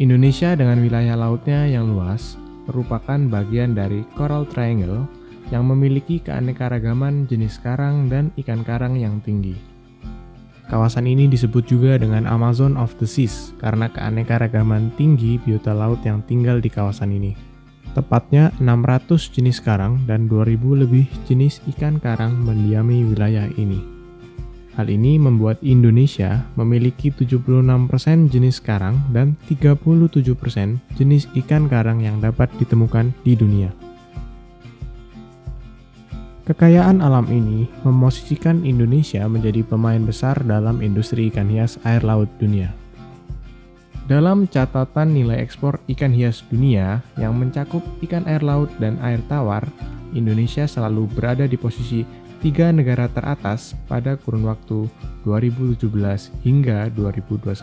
Indonesia dengan wilayah lautnya yang luas merupakan bagian dari Coral Triangle yang memiliki keanekaragaman jenis karang dan ikan karang yang tinggi. Kawasan ini disebut juga dengan Amazon of the Seas karena keanekaragaman tinggi biota laut yang tinggal di kawasan ini. Tepatnya 600 jenis karang dan 2000 lebih jenis ikan karang mendiami wilayah ini. Hal ini membuat Indonesia memiliki 76% jenis karang dan 37% jenis ikan karang yang dapat ditemukan di dunia. Kekayaan alam ini memosisikan Indonesia menjadi pemain besar dalam industri ikan hias air laut dunia. Dalam catatan nilai ekspor ikan hias dunia yang mencakup ikan air laut dan air tawar, Indonesia selalu berada di posisi 3 negara teratas pada kurun waktu 2017 hingga 2021.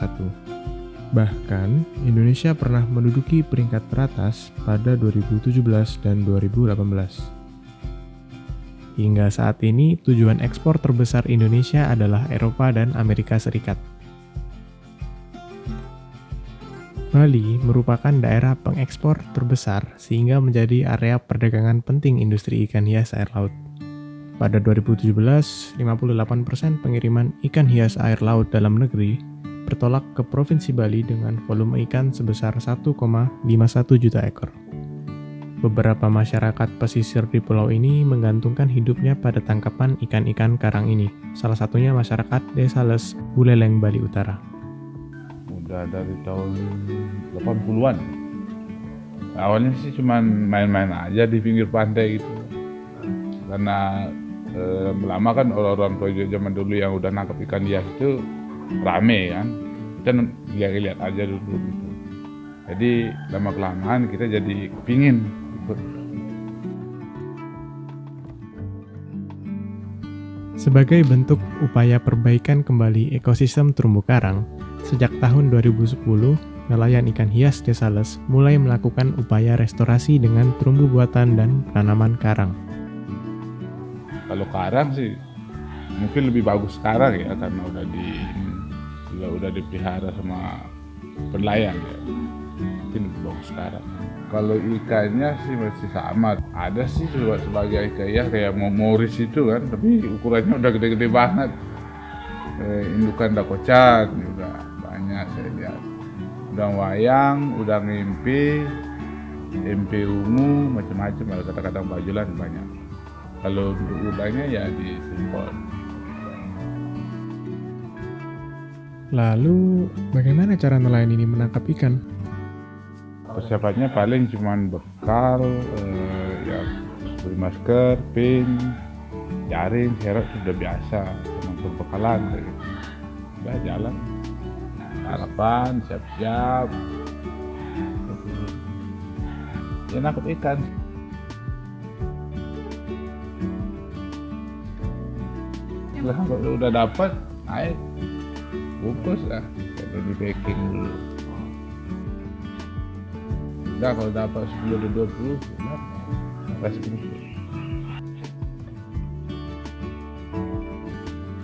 Bahkan, Indonesia pernah menduduki peringkat teratas pada 2017 dan 2018. Hingga saat ini, tujuan ekspor terbesar Indonesia adalah Eropa dan Amerika Serikat. Bali merupakan daerah pengekspor terbesar sehingga menjadi area perdagangan penting industri ikan hias air laut. Pada 2017, 58% pengiriman ikan hias air laut dalam negeri bertolak ke Provinsi Bali dengan volume ikan sebesar 1,51 juta ekor. Beberapa masyarakat pesisir di pulau ini menggantungkan hidupnya pada tangkapan ikan-ikan karang ini, salah satunya masyarakat Desa Les, Buleleng, Bali Utara. Udah dari tahun 80-an. Awalnya sih cuma main-main aja di pinggir pantai gitu. Karena lama kan orang-orang proyek zaman dulu yang udah nangkep ikan hias itu rame kan, kita lihat aja dulu gitu. Jadi lama-kelamaan kita jadi kepingin ikut. Sebagai bentuk upaya perbaikan kembali ekosistem terumbu karang, sejak tahun 2010, nelayan ikan hias Desa Les mulai melakukan upaya restorasi dengan terumbu buatan dan tanaman karang. Kalau karang sih mungkin lebih bagus sekarang ya, karena udah dipelihara sama nelayan ya. Mungkin lebih bagus sekarang. Kalau ikannya sih masih sama. Ada sih sebagai ikan ya kayak Moris itu kan, tapi ukurannya udah gede-gede banget. Indukan dakocan juga banyak saya lihat. Udang wayang, udang empe ungu, macam-macam. Ada kadang-kadang bajulan banyak. Kalau untuk udangnya ya di Simpon. Lalu, bagaimana cara nelayan ini menangkap ikan? Persiapannya paling cuman bekal, ya beli masker, pin, jaring, serep sudah biasa, cuma berbekalan gitu. Udah jalan, harapan, siap-siap, ya nangkep ikan. Kalau udah dapat, naik, bungkus lah, jadi di packing dulu. Udah kalau dapat 10-20, udah kasih bungkus.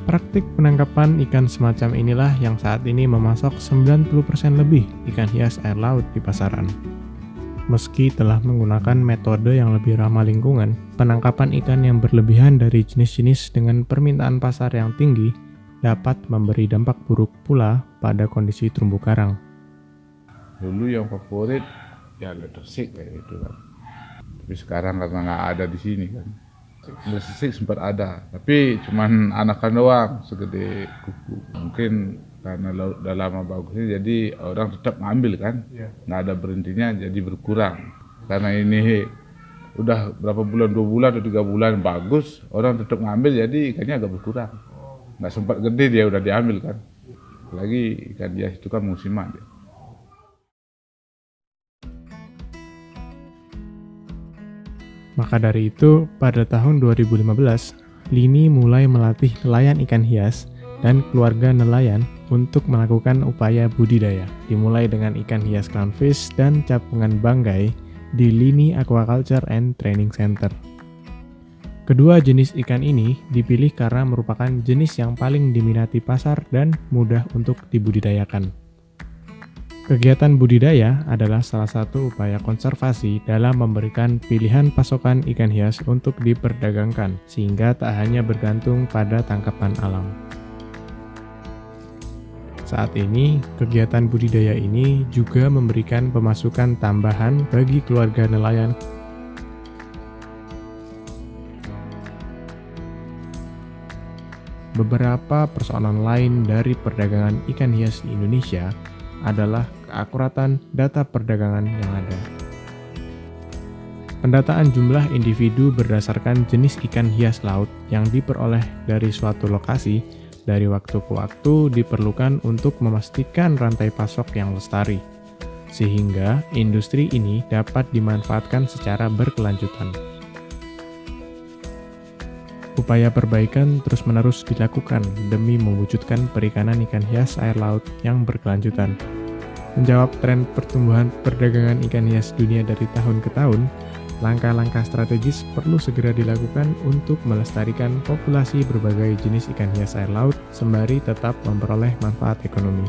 Praktik penangkapan ikan semacam inilah yang saat ini memasok 90% lebih ikan hias air laut di pasaran. Meski telah menggunakan metode yang lebih ramah lingkungan, penangkapan ikan yang berlebihan dari jenis-jenis dengan permintaan pasar yang tinggi dapat memberi dampak buruk pula pada kondisi terumbu karang. Dulu yang favorit ya letersik kayak gitu kan. Tapi sekarang karena nggak ada di sini kan. Letersik sempat ada, tapi cuman anakan doang segede kuku. Mungkin karena laut udah lama bagusnya jadi orang tetap ngambil kan, nggak ada berhentinya jadi berkurang. Karena ini udah berapa bulan, 2 bulan atau 3 bulan bagus, orang tetap ngambil jadi ikannya agak berkurang. Nggak sempat gede dia udah diambil kan. Apalagi ikan hias itu kan musiman dia. Maka dari itu, pada tahun 2015, Lini mulai melatih nelayan ikan hias dan keluarga nelayan untuk melakukan upaya budidaya, dimulai dengan ikan hias clownfish dan capung banggai di Lini Aquaculture and Training Center. Kedua jenis ikan ini dipilih karena merupakan jenis yang paling diminati pasar dan mudah untuk dibudidayakan. Kegiatan budidaya adalah salah satu upaya konservasi dalam memberikan pilihan pasokan ikan hias untuk diperdagangkan, sehingga tak hanya bergantung pada tangkapan alam. Saat ini, kegiatan budidaya ini juga memberikan pemasukan tambahan bagi keluarga nelayan. Beberapa persoalan lain dari perdagangan ikan hias di Indonesia adalah keakuratan data perdagangan yang ada. Pendataan jumlah individu berdasarkan jenis ikan hias laut yang diperoleh dari suatu lokasi dari waktu ke waktu diperlukan untuk memastikan rantai pasok yang lestari, sehingga industri ini dapat dimanfaatkan secara berkelanjutan. Upaya perbaikan terus-menerus dilakukan demi mewujudkan perikanan ikan hias air laut yang berkelanjutan. Menjawab tren pertumbuhan perdagangan ikan hias dunia dari tahun ke tahun, langkah-langkah strategis perlu segera dilakukan untuk melestarikan populasi berbagai jenis ikan hias air laut sembari tetap memperoleh manfaat ekonomi.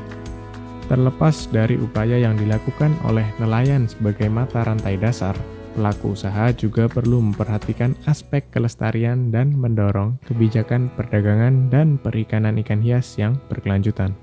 Terlepas dari upaya yang dilakukan oleh nelayan sebagai mata rantai dasar, pelaku usaha juga perlu memperhatikan aspek kelestarian dan mendorong kebijakan perdagangan dan perikanan ikan hias yang berkelanjutan.